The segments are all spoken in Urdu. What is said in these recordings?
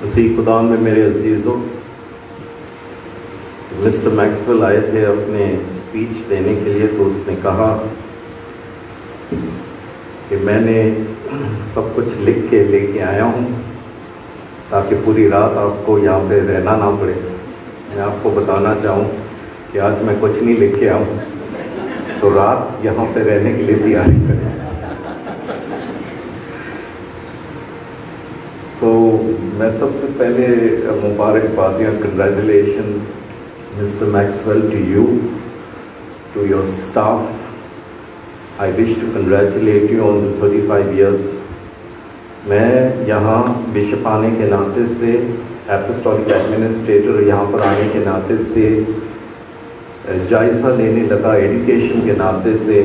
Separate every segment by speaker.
Speaker 1: مسیح خدا میں میرے عزیزوں، مسٹر میکسویل آئے تھے اپنے اسپیچ دینے کے لیے، تو اس نے کہا کہ میں نے سب کچھ لکھ کے لے کے آیا ہوں تاکہ پوری رات آپ کو یہاں پہ رہنا نہ پڑے۔ میں آپ کو بتانا چاہوں کہ آج میں کچھ نہیں لکھ کے آؤں، تو رات یہاں پہ رہنے کے لیے تیاری کریں۔ تو میں سب سے پہلے مبارکباد یا congratulation mister Maxwell to you, to your staff. I wish to congratulate you on 35 years. میں یہاں بشپ آنے کے ناطے سے، اپوسٹولک ایڈمنسٹریٹر یہاں پر آنے کے ناطے سے، جائزہ لینے لگا ایڈوکیشن کے ناطے سے،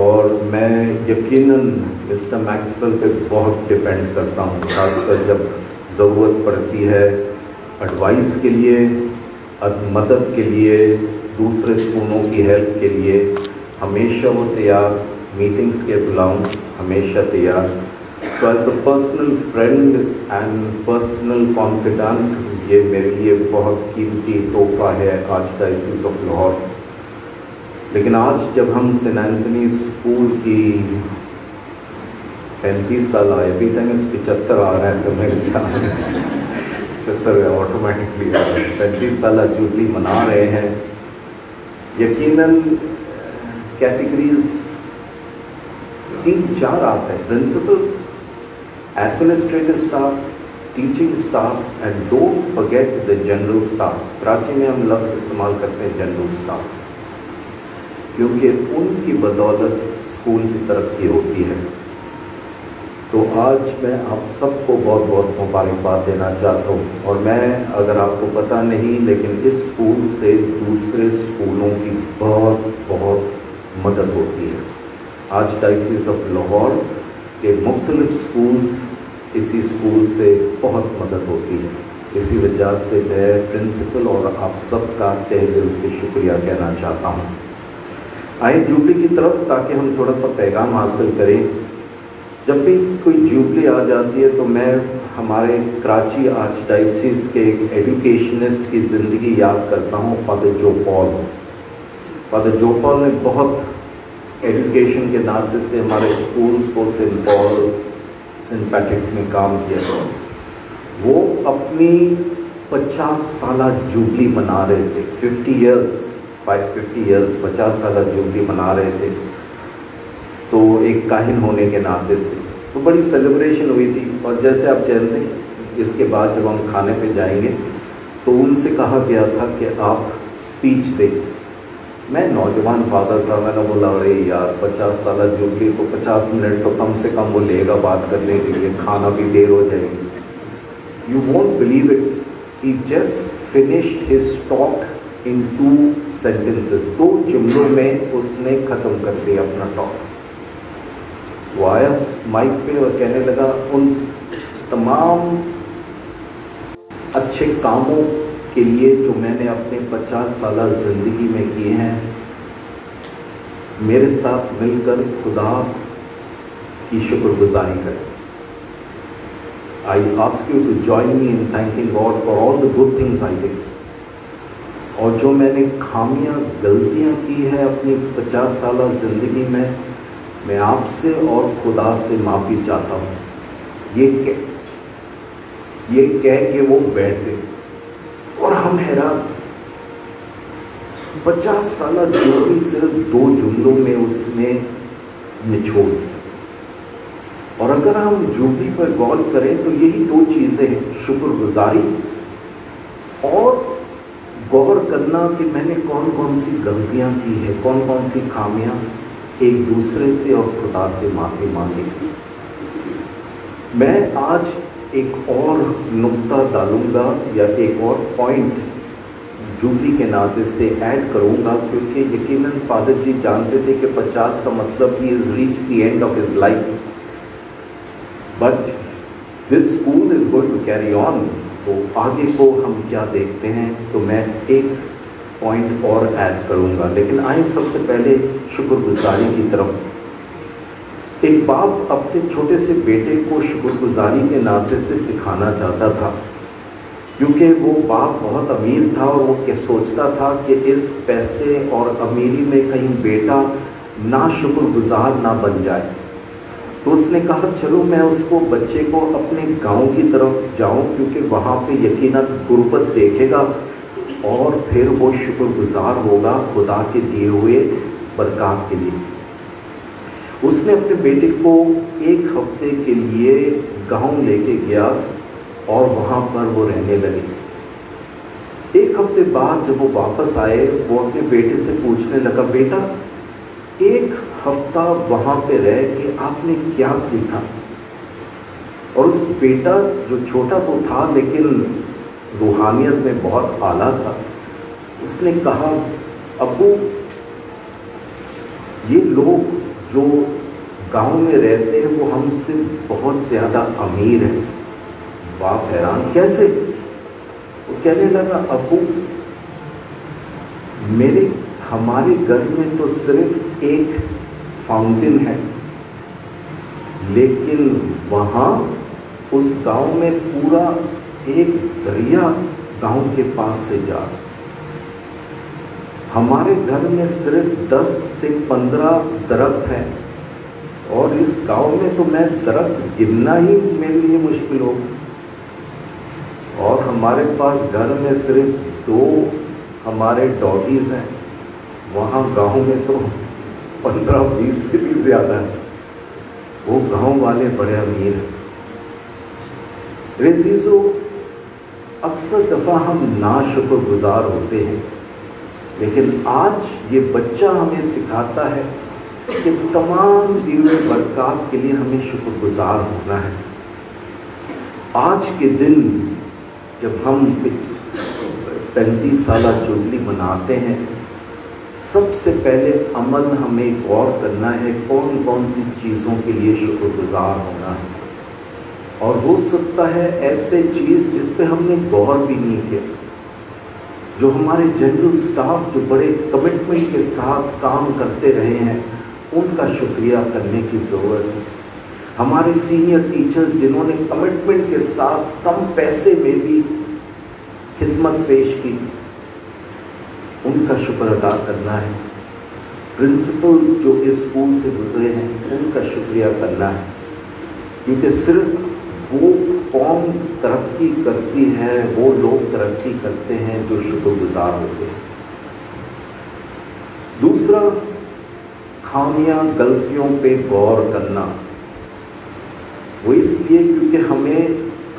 Speaker 1: اور میں یقیناً مسٹر میکسویل پہ بہت ڈپینڈ کرتا ہوں، خاص کر جب ضرورت پڑتی ہے ایڈوائس کے لیے، مدد کے لیے، دوسرے اسکولوں کی ہیلپ کے لیے۔ ہمیشہ وہ تیار، میٹنگز کے بلاؤں ہمیشہ تیار۔ So as a personal friend and personal confident, یہ میرے لیے بہت قیمتی تحفہ ہے آج ڈائسس آف لاہور۔ لیکن آج جب ہم سینٹ اینتھنی اسکول کی 35 سال آئے، ابھی تک 75 آ رہا ہے، تو میں 75 آٹومیٹکلی آ رہا ہے، 35 سالہ جوبلی منا رہے ہیں۔ یقیناً کیٹیگریز 3-4 آتے ہیں: principal, administrative staff, teaching staff, and don't forget the general staff. Karachi میں ہم لفظ استعمال کرتے ہیں جنرل اسٹاف، کیونکہ ان کی بدولت اسکول کی ترقی ہوتی ہے۔ تو آج میں آپ سب کو بہت بہت مبارکباد دینا چاہتا ہوں، اور میں، اگر آپ کو پتہ نہیں، لیکن اس اسکول سے دوسرے اسکولوں کی بہت بہت مدد ہوتی ہے۔ آج ڈائسس آف لاہور کے مختلف اسکولز اسی اسکول سے بہت مدد ہوتی ہے۔ اسی وجہ سے میں پرنسپل اور آپ سب کا تہہ دل سے شکریہ کہنا چاہتا ہوں۔ آئیں جوبلی کی طرف، تاکہ ہم تھوڑا سا پیغام حاصل کریں۔ جب بھی کوئی جوبلی آ جاتی ہے تو میں ہمارے کراچی آرچ ڈائسس کے ایک ایڈوکیشنسٹ کی زندگی یاد کرتا ہوں، فادر جو پال۔ فادر جو پال نے بہت ایڈوکیشن کے ناطے سے ہمارے اسکولس کو سینٹ پالس، سینٹ پیٹرکس میں کام کیا۔ وہ اپنی 50 سالہ جوبلی منا رہے تھے، 50 ایئرس 50 سالہ جوبلی منا رہے تھے، تو ایک کاہن ہونے کے ناطے سے تو بڑی سیلیبریشن ہوئی تھی۔ اور جیسے آپ جانتے ہیں، اس کے بعد جب ہم کھانے پہ جائیں گے تو ان سے کہا گیا تھا کہ آپ اسپیچ دیں۔ میں نوجوان فادر تھا، میں نے بولا ارے یار 50 سالہ جوبلی تو 50 منٹ تو کم سے کم وہ لے گا بات کرنے کے لیے، کھانا بھی دیر ہو جائے گی۔ You won't believe it, he just finished his talk in 2 sentences، 2 جملوں میں اس نے ختم کر دیا اپنا ٹاک۔ وہ آیا مائک پہ اور کہنے لگا ان تمام اچھے کاموں کے لیے جو میں نے اپنے 50 سالہ زندگی میں کیے ہیں، میرے ساتھ مل کر خدا کی شکر گزاری کریں۔ I ask you to join me in thanking God for all the good things I did۔ اور جو میں نے خامیاں، غلطیاں کی ہے اپنی 50 سالہ زندگی میں آپ سے اور خدا سے معافی چاہتا ہوں۔ یہ کہہ کے وہ بیٹھ گئے، اور ہم حیران، 50 سالہ جوبلی صرف 2 جملوں میں اس نے نچوڑ دی۔ اور اگر ہم جوبلی پر غور کریں تو یہی 2 چیزیں ہیں: شکر گزاری اور غور کرنا کہ میں نے کون کون سی غلطیاں کی ہے، کون کون سی خامیاں، ایک دوسرے سے اور خدا سے معافی مانگی۔ میں آج ایک اور نقطہ ڈالوں گا، یا ایک اور پوائنٹ جوبلی کے ناطے سے ایڈ کروں گا، کیونکہ یقیناً فادر جی جانتے تھے کہ 50 کا مطلب he is reach the end of his life, but this school is going to carry on. تو آگے کو ہم کیا دیکھتے ہیں، تو میں ایک پوائنٹ اور ایڈ کروں گا، لیکن آئیں سب سے پہلے شکر گزاری کی طرف۔ ایک باپ اپنے چھوٹے سے بیٹے کو شکر گزاری کے ناطے سے سکھانا چاہتا تھا، کیونکہ وہ باپ بہت امیر تھا اور وہ سوچتا تھا کہ اس پیسے اور امیری میں کہیں بیٹا نا شکر گزار نہ بن جائے۔ تو اس نے کہا چلو میں اس کو بچے کو اپنے گاؤں کی طرف جاؤں، کیونکہ وہاں پہ یقیناً غربت دیکھے گا اور پھر وہ شکر گزار ہوگا خدا کے دیے ہوئے برکات کے لیے۔ اس نے اپنے بیٹے کو ایک ہفتے کے لیے گاؤں لے کے گیا اور وہاں پر وہ رہنے لگے۔ ایک ہفتے بعد جب وہ واپس آئے، وہ اپنے بیٹے سے پوچھنے لگا، بیٹا ایک ہفتہ وہاں پہ رہ کے آپ نے کیا سیکھا؟ اور اس بیٹا جو چھوٹا تو تھا لیکن روحانیت میں بہت اعلیٰ تھا، اس نے کہا ابو یہ لوگ جو گاؤں میں رہتے ہیں وہ ہم سے بہت زیادہ امیر ہیں۔ باپ حیران، کیسے؟ وہ کہنے لگا ابو ہمارے گھر میں تو صرف ایک فاؤنٹین ہے، لیکن وہاں اس گاؤں میں پورا ایک دریا گاؤں کے پاس سے جا۔ ہمارے گھر میں صرف 10 سے 15 درخت ہیں اور اس گاؤں میں تو میں درخت گننا ہی میرے لیے مشکل ہو، اور ہمارے پاس گھر میں صرف 2 ہمارے ڈاگیز ہیں، وہاں گاؤں میں تو 15-20 سے بھی زیادہ ہے۔ وہ گاؤں والے بڑے امیر ہیں۔ عزیزو، اکثر دفعہ ہم ناشکر گزار ہوتے ہیں، لیکن آج یہ بچہ ہمیں سکھاتا ہے کہ تمام دی ہوئے برکات کے لیے ہمیں شکر گزار ہونا ہے۔ آج کے دن جب ہم 35 سالہ جوبلی مناتے ہیں، سب سے پہلے عمل ہمیں غور کرنا ہے کون کون سی چیزوں کے لیے شکر گزار ہونا ہے، اور ہو سکتا ہے ایسے چیز جس پہ ہم نے غور بھی نہیں کیا۔ جو ہمارے جنرل سٹاف جو بڑے کمٹمنٹ کے ساتھ کام کرتے رہے ہیں، ان کا شکریہ کرنے کی ضرورت ہے۔ ہمارے سینئر ٹیچرز جنہوں نے کمٹمنٹ کے ساتھ کم پیسے میں بھی خدمت پیش کی، ان کا شکر ادا کرنا ہے۔ پرنسپلز جو اس اسکول سے گزرے ہیں، ان کا شکریہ کرنا ہے، کیونکہ صرف وہ قوم ترقی کرتی ہے، وہ لوگ ترقی کرتے ہیں جو شکر گزار ہوتے ہیں۔ دوسرا، خامیاں غلطیوں پہ غور کرنا، وہ اس لیے کیونکہ ہمیں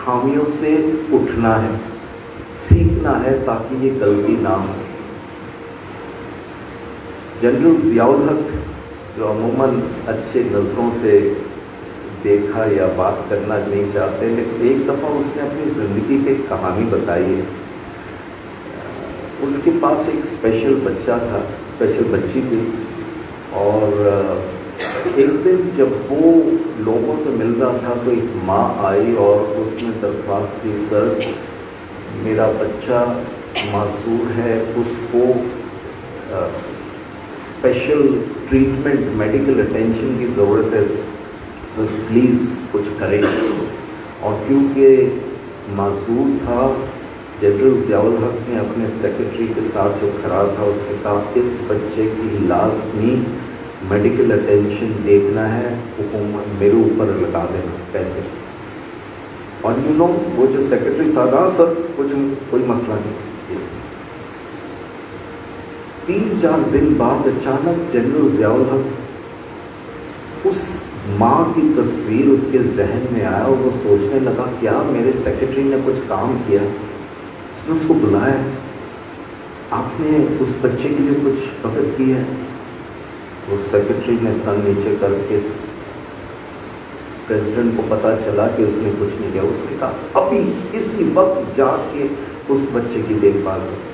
Speaker 1: خامیوں سے اٹھنا ہے، سیکھنا ہے تاکہ یہ غلطی نہ ہو۔ جنرل ضیاء الحق جو عموماً اچھے نظروں سے دیکھا یا بات کرنا نہیں چاہتے، لیکن ایک دفعہ اس نے اپنی زندگی کی ایک کہانی بتائی ہے۔ اس کے پاس ایک اسپیشل بچہ تھا، اسپیشل بچی تھی، اور ایک دن جب وہ لوگوں سے مل رہا تھا تو ایک ماں آئی اور اس نے درخواست کی، سر میرا بچہ معذور ہے، اس کو اسپیشل ٹریٹمنٹ میڈیکل اٹینشن کی ضرورت ہے، سر پلیز کچھ کریں۔ اور کیونکہ معذور تھا، جنرل ضیاء الحق نے اپنے سیکرٹری کے ساتھ جو کھڑا تھا اس نے کہا اس بچے کی لازمی میڈیکل اٹینشن دیکھنا ہے، حکومت میرے اوپر لگا دینا پیسے۔ اور وہ جو سیکرٹری صاحب، ہاں سر کوئی مسئلہ نہیں۔ 3-4 دن بعد اچانک جنرل ضیاء الحق اس ماں کی تصویر اس کے ذہن میں آیا اور وہ سوچنے لگا کیا میرے سیکرٹری نے کچھ کام کیا؟ اس نے اس کو بلایا، آپ نے اس بچے کے لیے کچھ فکر کی ہے؟ وہ سیکرٹری نے سر نیچے کر کے، پریزیڈنٹ کو پتہ چلا کہ اس نے کچھ نہیں کیا، اس نے کہا ابھی اسی وقت جا کے اس بچے کی دیکھ بھال کرو۔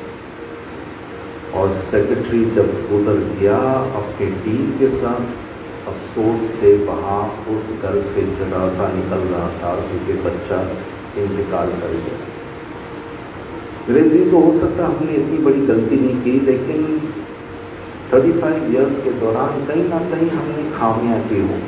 Speaker 1: اور سیکرٹری جب ادھر گیا اپنی ٹیم کے ساتھ، افسوس سے وہاں اس گھر سے جنازہ نکل رہا تھا کیونکہ بچہ انتقال کر گیا۔ میرے عزیز، ہو سکتا ہم نے اتنی بڑی غلطی نہیں کی، لیکن 35 ایئرس کے دوران کہیں نہ کہیں ہم نے خامیاں کی ہوں۔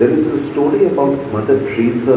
Speaker 1: There is a story about Mother Teresa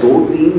Speaker 1: 2-3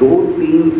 Speaker 1: 2-3